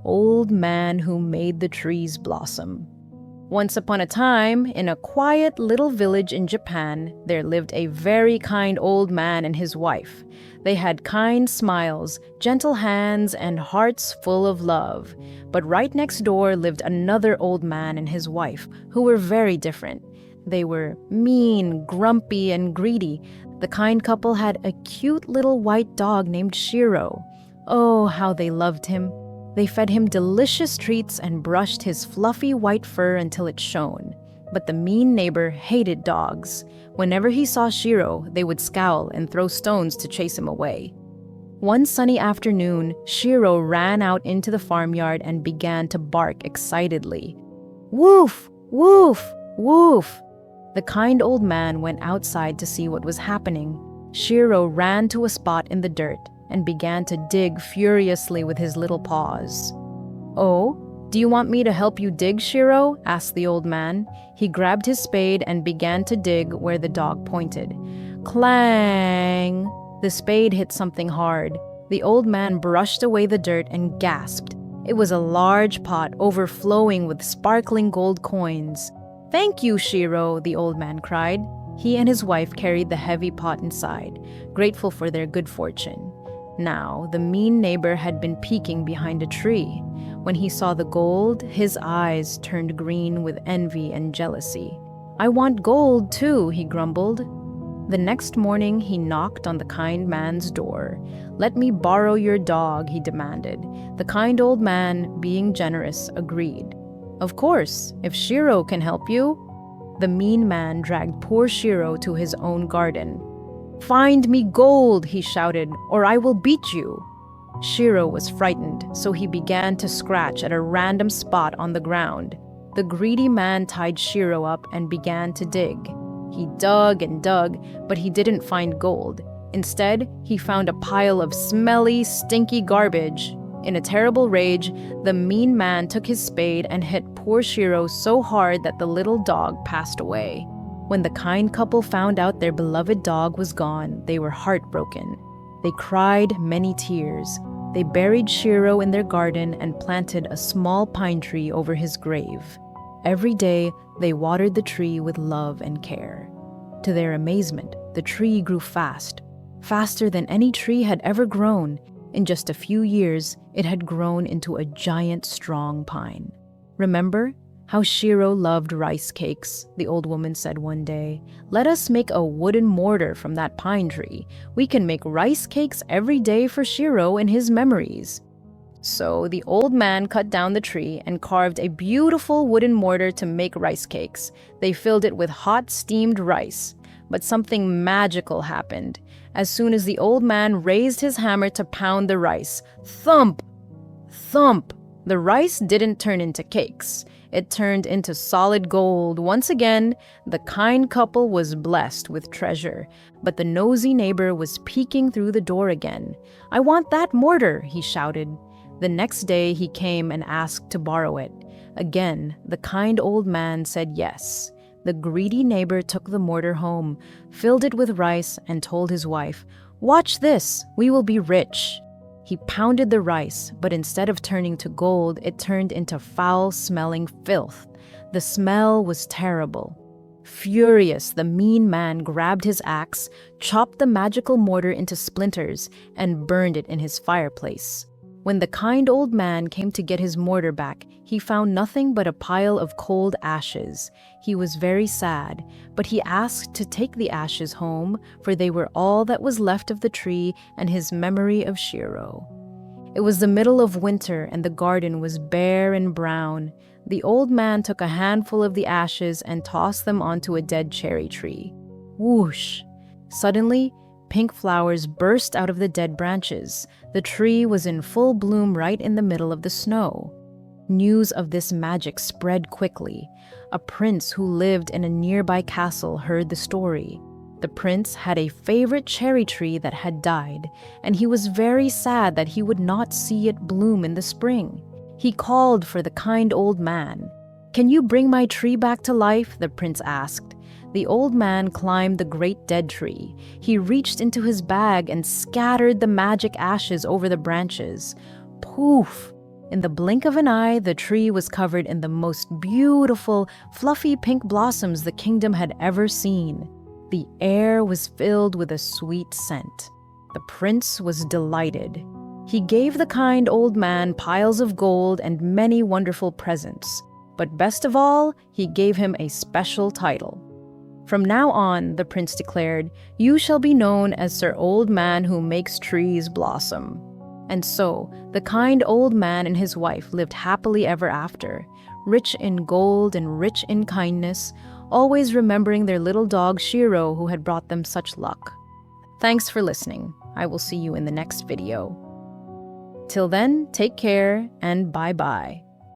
old man who made the trees blossom. Once upon a time, in a quiet little village in Japan, there lived a very kind old man and his wife. They had kind smiles, gentle hands, and hearts full of love. But right next door lived another old man and his wife, who were very different. They were mean, grumpy, and greedy. The kind couple had a cute little white dog named Shirou. Oh, how they loved him. They fed him delicious treats and brushed his fluffy white fur until it shone. But the mean neighbor hated dogs. Whenever he saw Shirou, they would scowl and throw stones to chase him away. One sunny afternoon, Shirou ran out into the farmyard and began to bark excitedly. Woof! Woof! Woof! The kind old man went outside to see what was happening. Shirou ran to a spot in the dirt and began to dig furiously with his little paws. "Oh, do you want me to help you dig, Shirou?" asked the old man. He grabbed his spade and began to dig where the dog pointed. Clang! The spade hit something hard. The old man brushed away the dirt and gasped. It was a large pot overflowing with sparkling gold coins. "Thank you, Shirou," the old man cried. He and his wife carried the heavy pot inside, grateful for their good fortune. Now, the mean neighbor had been peeking behind a tree. When he saw the gold, his eyes turned green with envy and jealousy. "I want gold too," he grumbled. The next morning, he knocked on the kind man's door. "Let me borrow your dog," he demanded. The kind old man, being generous, agreed. "Of course, if Shirou can help you." The mean man dragged poor Shirou to his own garden. "Find me gold," he shouted, "or I will beat you." Shirou was frightened, so he began to scratch at a random spot on the ground. The greedy man tied Shirou up and began to dig. He dug and dug, but he didn't find gold. Instead, he found a pile of smelly, stinky garbage. In a terrible rage, the mean man took his spade and hit poor Shirou so hard that the little dog passed away. When the kind couple found out their beloved dog was gone, they were heartbroken. They cried many tears. They buried Shirou in their garden and planted a small pine tree over his grave. Every day, they watered the tree with love and care. To their amazement, the tree grew fast, faster than any tree had ever grown. In just a few years, it had grown into a giant, strong pine. "Remember how Shirou loved rice cakes?" the old woman said one day. "Let us make a wooden mortar from that pine tree. We can make rice cakes every day for Shirou in his memories." So the old man cut down the tree and carved a beautiful wooden mortar to make rice cakes. They filled it with hot steamed rice. But something magical happened. As soon as the old man raised his hammer to pound the rice, thump! Thump! The rice didn't turn into cakes. It turned into solid gold. Once again, the kind couple was blessed with treasure. But the nosy neighbor was peeking through the door again. "I want that mortar," he shouted. The next day, he came and asked to borrow it. Again, the kind old man said yes. The greedy neighbor took the mortar home, filled it with rice, and told his wife, "Watch this, we will be rich." He pounded the rice, but instead of turning to gold, it turned into foul-smelling filth. The smell was terrible. Furious, the mean man grabbed his axe, chopped the magical mortar into splinters, and burned it in his fireplace. When the kind old man came to get his mortar back, he found nothing but a pile of cold ashes. He was very sad, but he asked to take the ashes home, for they were all that was left of the tree and his memory of Shirou. It was the middle of winter, and the garden was bare and brown. The old man took a handful of the ashes and tossed them onto a dead cherry tree. Whoosh! Suddenly, pink flowers burst out of the dead branches. The tree was in full bloom right in the middle of the snow. News of this magic spread quickly. A prince who lived in a nearby castle heard the story. The prince had a favorite cherry tree that had died, and he was very sad that he would not see it bloom in the spring. He called for the kind old man. "Can you bring my tree back to life?" the prince asked. The old man climbed the great dead tree. He reached into his bag and scattered the magic ashes over the branches. Poof! In the blink of an eye, the tree was covered in the most beautiful, fluffy pink blossoms the kingdom had ever seen. The air was filled with a sweet scent. The prince was delighted. He gave the kind old man piles of gold and many wonderful presents. But best of all, he gave him a special title. "From now on," the prince declared, "you shall be known as Sir Old Man who makes trees blossom." And so, the kind old man and his wife lived happily ever after, rich in gold and rich in kindness, always remembering their little dog Shirou who had brought them such luck. Thanks for listening. I will see you in the next video. Till then, take care and bye-bye.